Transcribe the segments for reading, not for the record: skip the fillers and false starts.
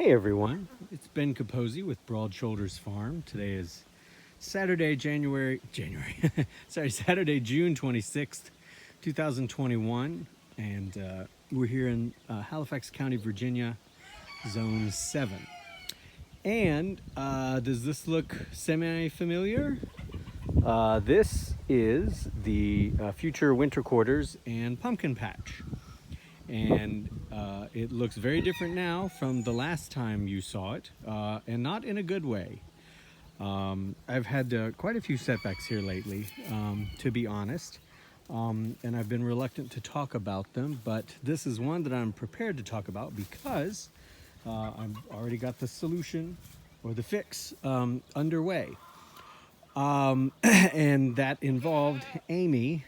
Hey everyone, it's Ben Capozzi with Broad Shoulders Farm. Today is Saturday, Saturday, June 26th, 2021, and we're here in Halifax County, Virginia, Zone 7. And does this look semi-familiar? This is the future winter quarters and pumpkin patch. And it looks very different now from the last time you saw it, and not in a good way. I've had quite a few setbacks here lately, to be honest, and I've been reluctant to talk about them, but this is one that I'm prepared to talk about because I've already got the solution or the fix underway. And that involved Amie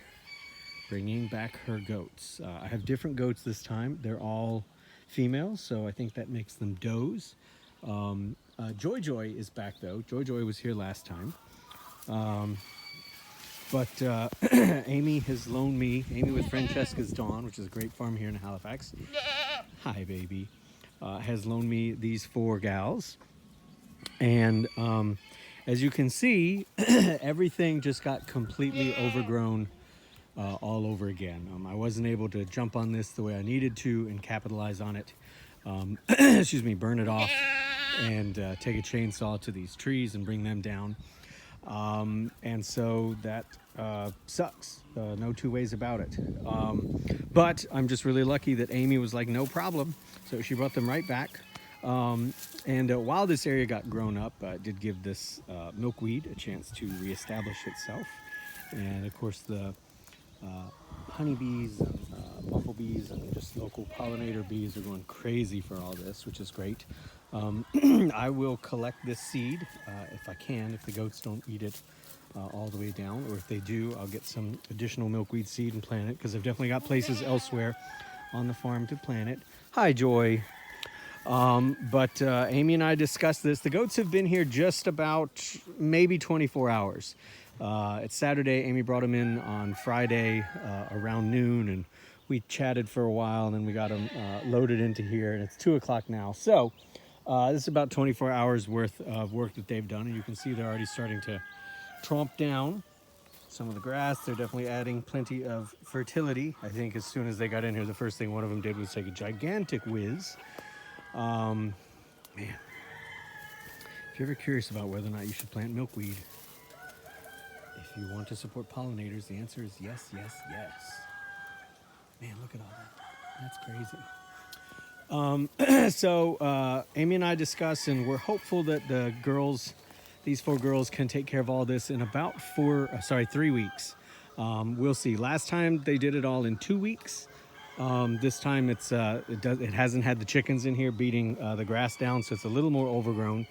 bringing back her goats. I have different goats this time. They're all females, so I think that makes them does. Joy Joy is back though. Joy Joy was here last time. But Amie has loaned me, Amie with Franchesca's Dawn, which is a great farm here in Halifax. Hi, baby. Has loaned me these four gals. And as you can see, everything just got completely overgrown all over again. I wasn't able to jump on this the way I needed to and capitalize on it. Excuse me, burn it off and take a chainsaw to these trees and bring them down. And so that sucks. No two ways about it. But I'm just really lucky that Amie was like, no problem. So she brought them right back. And while this area got grown up, I did give this milkweed a chance to reestablish itself. And of course the honeybees and bumblebees and just local pollinator bees are going crazy for all this, which is great. I will collect this seed if I can, if the goats don't eat it all the way down, or if they do, I'll get some additional milkweed seed and plant it, because I've definitely got places elsewhere on the farm to plant it. Hi, Joy. But Amie and I discussed this. The goats have been here just about maybe 24 hours. It's Saturday. Amie brought them in on Friday around noon, and we chatted for a while, and then we got them loaded into here, and it's 2 o'clock now. So this is about 24 hours worth of work that they've done, and you can see they're already starting to tromp down some of the grass. They're definitely adding plenty of fertility. I think as soon as they got in here, the first thing one of them did was take a gigantic whiz. Man, if you're ever curious about whether or not you should plant milkweed, if you want to support pollinators, the answer is yes, yes, yes. Man, look at all that. That's crazy. So Amie and I discussed, and we're hopeful that the girls, these four girls, can take care of all this in about 3 weeks. We'll see. Last time they did it all in 2 weeks. This time it hasn't had the chickens in here beating the grass down, so it's a little more overgrown.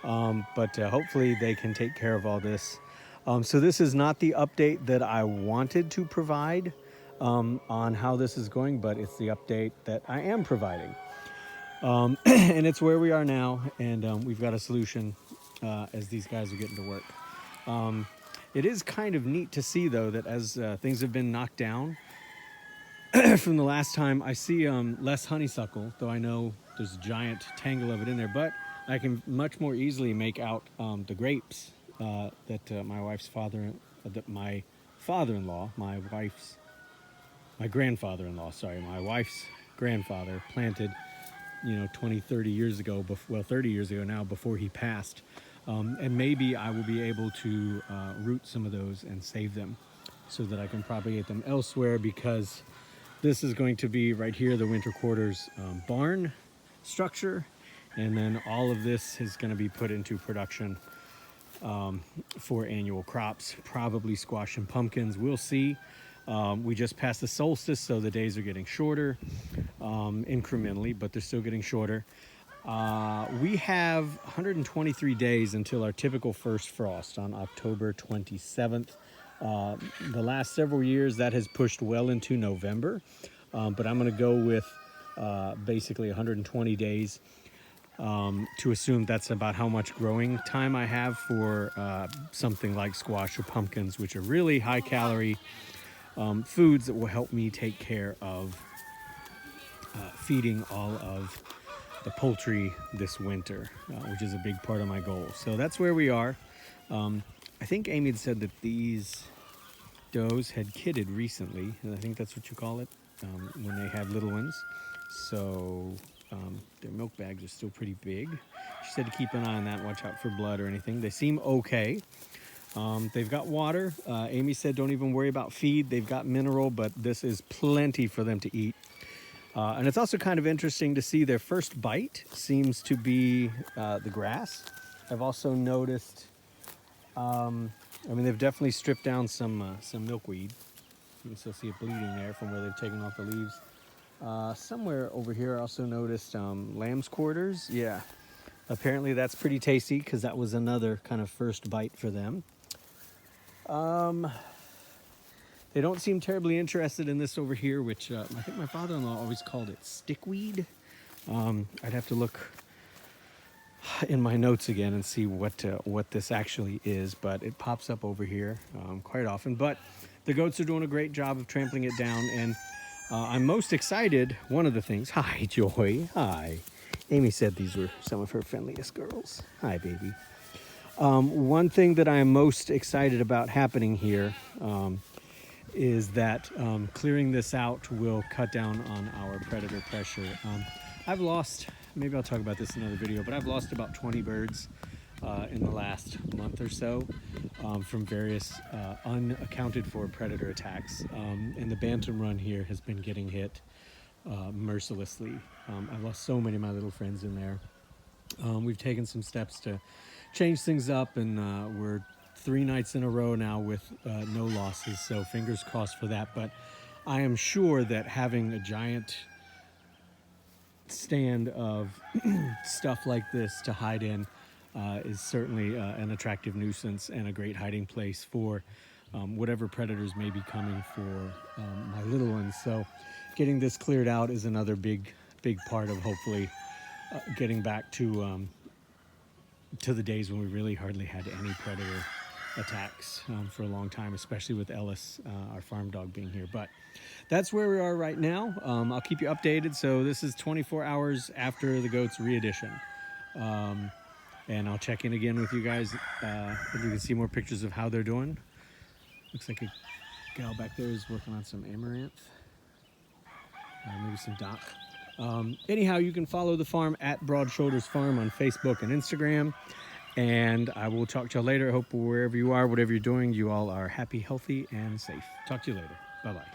But hopefully they can take care of all this. So this is not the update that I wanted to provide on how this is going, but it's the update that I am providing. And it's where we are now, and we've got a solution as these guys are getting to work. It is kind of neat to see, though, that as things have been knocked down from the last time, I see less honeysuckle, though I know there's a giant tangle of it in there, but I can much more easily make out the grapes that my wife's my wife's grandfather planted, 20, 30 years ago, 30 years ago now, before he passed. And maybe I will be able to root some of those and save them so that I can propagate them elsewhere, because this is going to be right here, the winter quarters barn structure. And then all of this is going to be put into production for annual crops, probably squash and pumpkins. We'll see. We just passed the solstice, so the days are getting shorter incrementally, but they're still getting shorter. We have 123 days until our typical first frost on October 27th. The last several years that has pushed well into November, but I'm going to go with basically 120 days to assume that's about how much growing time I have for something like squash or pumpkins, which are really high calorie foods that will help me take care of feeding all of the poultry this winter, which is a big part of my goal. So that's where we are. I think Amie had said that these does had kidded recently, and I think that's what you call it when they have little ones. So their milk bags are still pretty big. She said to keep an eye on that, watch out for blood or anything. They seem okay. They've got water. Amie said don't even worry about feed. They've got mineral, but this is plenty for them to eat. And it's also kind of interesting to see their first bite seems to be the grass. I've also noticed, I mean, they've definitely stripped down some milkweed. You can still see it bleeding there from where they've taken off the leaves. Somewhere over here I also noticed lamb's quarters. Yeah, apparently that's pretty tasty because that was another kind of first bite for them. They don't seem terribly interested in this over here, which I think my father-in-law always called it stickweed. I'd have to look in my notes again and see what this actually is, but it pops up over here quite often. But the goats are doing a great job of trampling it down, and I'm most excited. One of the things, hi Joy, hi. Amie said these were some of her friendliest girls. Hi baby. One thing that I am most excited about happening here is that clearing this out will cut down on our predator pressure. I've lost, maybe I'll talk about this in another video, but I've lost about 20 birds in the last month or so from various unaccounted for predator attacks. And the bantam run here has been getting hit mercilessly. I've lost so many of my little friends in there. We've taken some steps to change things up, and we're 3 nights in a row now with no losses, so fingers crossed for that. But I am sure that having a giant stand of stuff like this to hide in is certainly an attractive nuisance and a great hiding place for whatever predators may be coming for my little ones. So getting this cleared out is another big part of hopefully getting back to the days when we really hardly had any predator attacks for a long time, especially with Ellis, our farm dog, being here. But that's where we are right now. I'll keep you updated. So this is 24 hours after the goats re-edition. And I'll check in again with you guys if you can see more pictures of how they're doing. Looks like a gal back there is working on some amaranth. Maybe some dock. Anyhow, you can follow the farm at Broad Shoulders Farm on Facebook and Instagram. And I will talk to you later. I hope wherever you are, whatever you're doing, you all are happy, healthy, and safe. Talk to you later. Bye-bye.